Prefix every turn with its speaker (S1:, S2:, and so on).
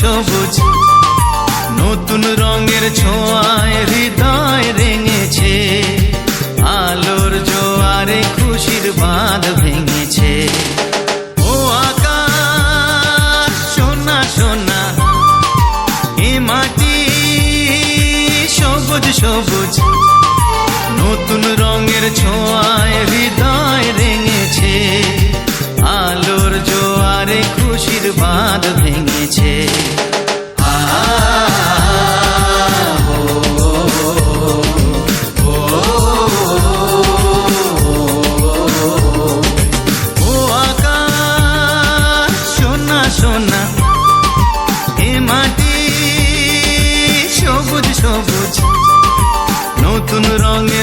S1: সবুজ নতুন রঙের ছোঁয়ায় হৃদয় রেঙেছে, আলোর জোয়ারে খুশির বাঁধ ভেঙেছে। ও আকাশ সোনা সোনা, এ মাটি সবুজ সবুজ নতুন রঙের ছোঁয়ায় হৃদয় রেঙেছে, আলোর জোয়ারে খুশির বাঁধ ভেঙেছে। ও আকাশ সোনা সোনা, এ মাটি সবুজ সবুজ নতুন রঙের